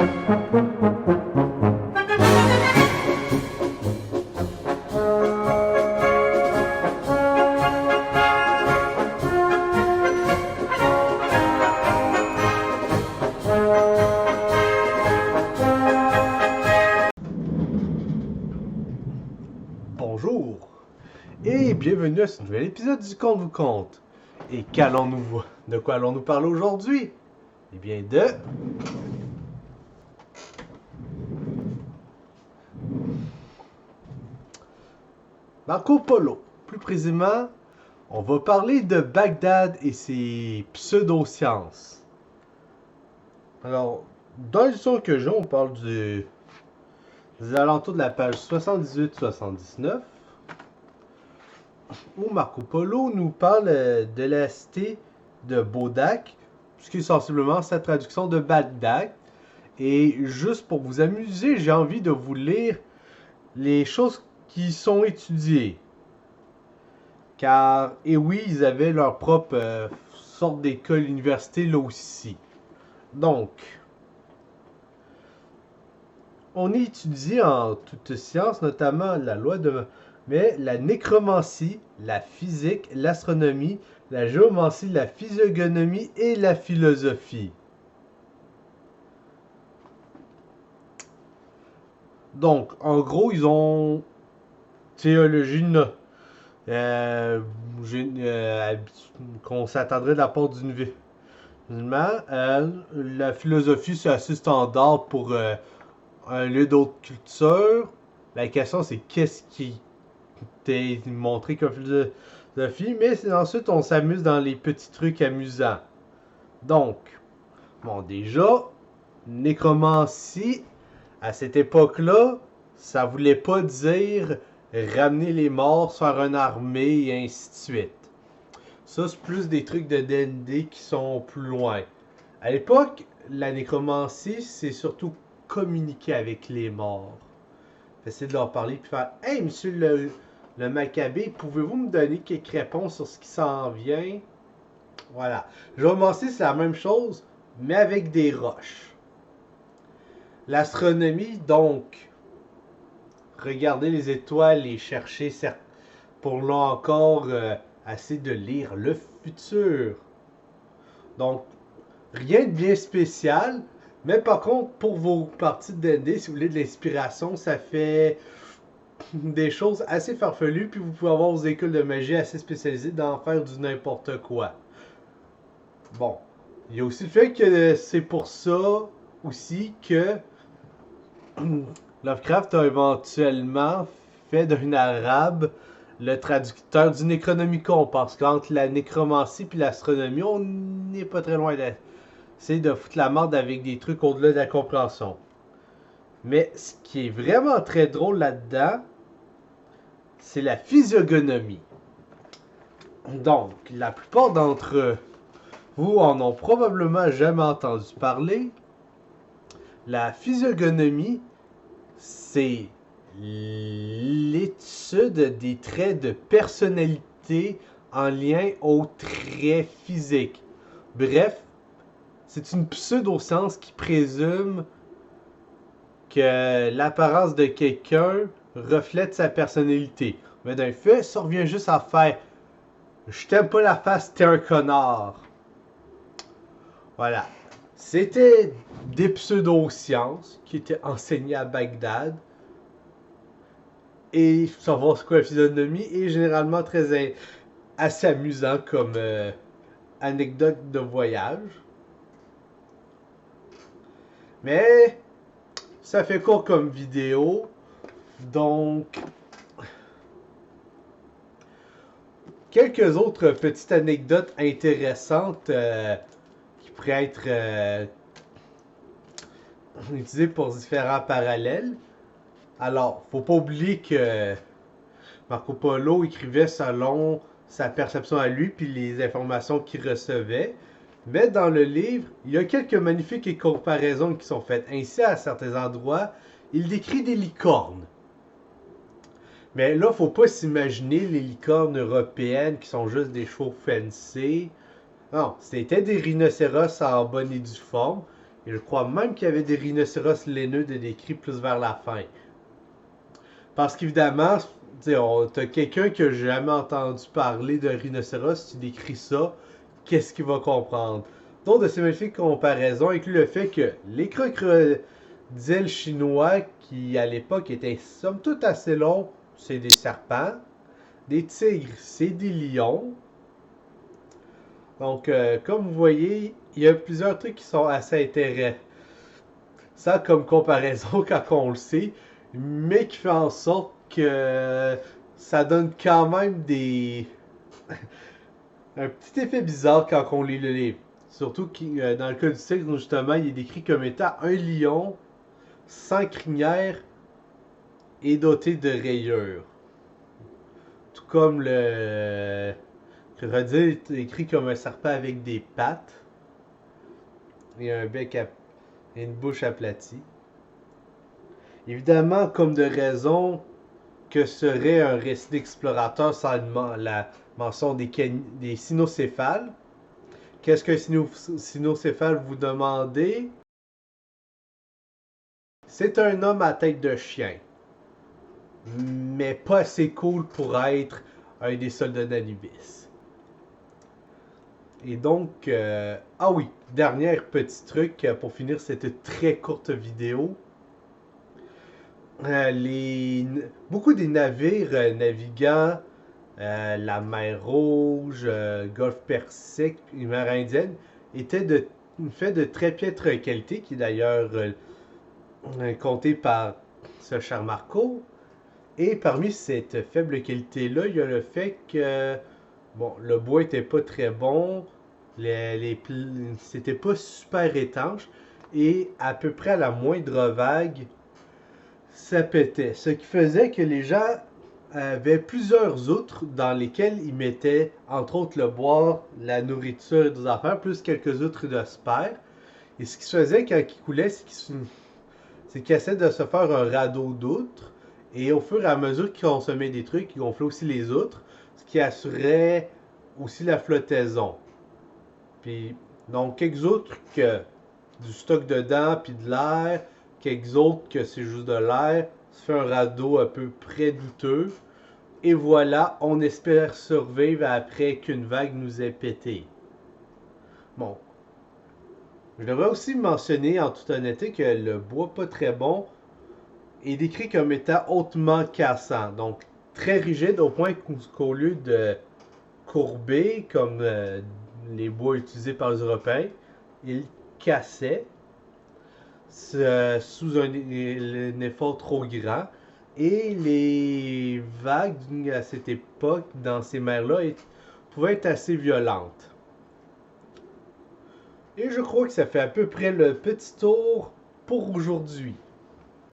Bonjour et bienvenue à ce nouvel épisode du Conte vous conte. Et de quoi allons-nous parler aujourd'hui? Eh bien de... Marco Polo. Plus précisément, on va parler de Bagdad et ses pseudosciences. Alors, dans l'édition que j'ai, on parle des alentours de la page 78-79. Où Marco Polo nous parle de la cité de Bodak, ce qui est sensiblement sa traduction de Bagdad. Et juste pour vous amuser, j'ai envie de vous lire les choses qui sont étudiées. Car, et oui, ils avaient leur propre sorte d'école université là aussi. Donc, on étudie en toutes sciences, notamment la loi de... Mais la nécromancie, la physique, l'astronomie, la géomancie, la physiognomie et la philosophie. Donc, en gros, ils ont théologie qu'on s'attendrait de la part d'une vie. La philosophie, c'est assez standard pour un lieu d'autre culture. La question, c'est qu'est-ce qui t'est montré comme philosophie, mais ensuite on s'amuse dans les petits trucs amusants. Donc, bon, déjà, nécromancie, à cette époque-là, ça voulait pas dire ramener les morts, faire une armée et ainsi de suite. Ça, c'est plus des trucs de D&D qui sont plus loin. À l'époque, la nécromancie, c'est surtout communiquer avec les morts. Essayer de leur parler puis faire « Hey, monsieur le Maccabée, pouvez-vous me donner quelques réponses sur ce qui s'en vient? » Voilà. Géomancie, c'est la même chose, mais avec des roches. L'astronomie, donc, regarder les étoiles et chercher pour là encore essayer de lire le futur. Donc, rien de bien spécial, mais par contre, pour vos parties de D&D, si vous voulez de l'inspiration, ça fait des choses assez farfelues, puis vous pouvez avoir vos écoles de magie assez spécialisées dans faire du n'importe quoi. Bon, il y a aussi le fait que c'est pour ça aussi que Lovecraft a éventuellement fait d'un arabe le traducteur du Necronomicon, parce qu'entre la nécromancie et l'astronomie, on n'est pas très loin d'essayer de foutre la merde avec des trucs au-delà de la compréhension. Mais ce qui est vraiment très drôle là-dedans, c'est la physiognomie. Donc, la plupart d'entre vous en ont probablement jamais entendu parler. La physiognomie, c'est l'étude des traits de personnalité en lien aux traits physiques. Bref, c'est une pseudo-science qui présume que l'apparence de quelqu'un reflète sa personnalité. Mais d'un fait, ça revient juste à faire « Je t'aime pas la face, t'es un connard ». Voilà. C'était des pseudo-sciences qui étaient enseignées à Bagdad. Et savoir ce qu'est la physionomie est généralement assez amusant comme anecdote de voyage. Mais ça fait court comme vidéo. Donc, quelques autres petites anecdotes intéressantes qui pourraient être utilisées pour différents parallèles. Alors, faut pas oublier que Marco Polo écrivait selon sa perception à lui puis les informations qu'il recevait. Mais dans le livre, il y a quelques magnifiques comparaisons qui sont faites. Ainsi, à certains endroits, il décrit des licornes. Mais là, faut pas s'imaginer les licornes européennes qui sont juste des chevaux fancy. Non, c'était des rhinocéros en bonne et due forme. Et je crois même qu'il y avait des rhinocéros laineux de décrits plus vers la fin. Parce qu'évidemment, t'as quelqu'un qui a jamais entendu parler d'un rhinocéros, tu décris ça, qu'est-ce qu'il va comprendre? Donc, de ces magnifiques comparaisons inclut le fait que les crocodiles chinois, qui à l'époque étaient somme toute assez longs, c'est des serpents. Des tigres, c'est des lions. Donc, comme vous voyez, il y a plusieurs trucs qui sont assez intéressants comme comparaison quand on le sait, mais qui fait en sorte que ça donne quand même un petit effet bizarre quand on lit le livre. Surtout que dans le cas du tigre, justement, il est décrit comme étant un lion sans crinière et doté de rayures. Tout comme le crocodile est écrit comme un serpent avec des pattes et un bec et une bouche aplatie. Évidemment, comme de raison, que serait un récit d'explorateur sans la mention des cynocéphales. Qu'est-ce qu'un cynocéphale, vous demandez? C'est un homme à tête de chien, mais pas assez cool pour être un des soldats d'Anubis. Et donc, ah oui, dernier petit truc pour finir cette très courte vidéo. Beaucoup des navires naviguant la mer Rouge, Golfe Persique, et mer Indienne étaient faits de très piètre qualité, qui est d'ailleurs compté par ce cher Marco. Et parmi cette faible qualité-là, il y a le fait que bon, le bois était pas très bon, c'était pas super étanche, et à peu près à la moindre vague, ça pétait. Ce qui faisait que les gens avaient plusieurs outres dans lesquelles ils mettaient, entre autres, le bois, la nourriture et des affaires, plus quelques outres de spare. Et ce qui se faisait quand ils coulaient, c'est qu'ils essaient de se faire un radeau d'outres. Et au fur et à mesure qu'ils consommaient des trucs, ils gonflaient aussi les outres, ce qui assurait aussi la flottaison. Puis, donc, quelques outres que du stock dedans, puis de l'air, quelques autres que c'est juste de l'air, ça fait un radeau à peu près douteux. Et voilà, on espère survivre après qu'une vague nous ait pété. Bon, je devrais aussi mentionner en toute honnêteté que le bois pas très bon est décrit comme étant hautement cassant. Donc, très rigide au point qu'au lieu de courber comme les bois utilisés par les Européens, il cassait sous un effort trop grand. Et les vagues à cette époque, dans ces mers-là, pouvaient être assez violentes. Et je crois que ça fait à peu près le petit tour pour aujourd'hui.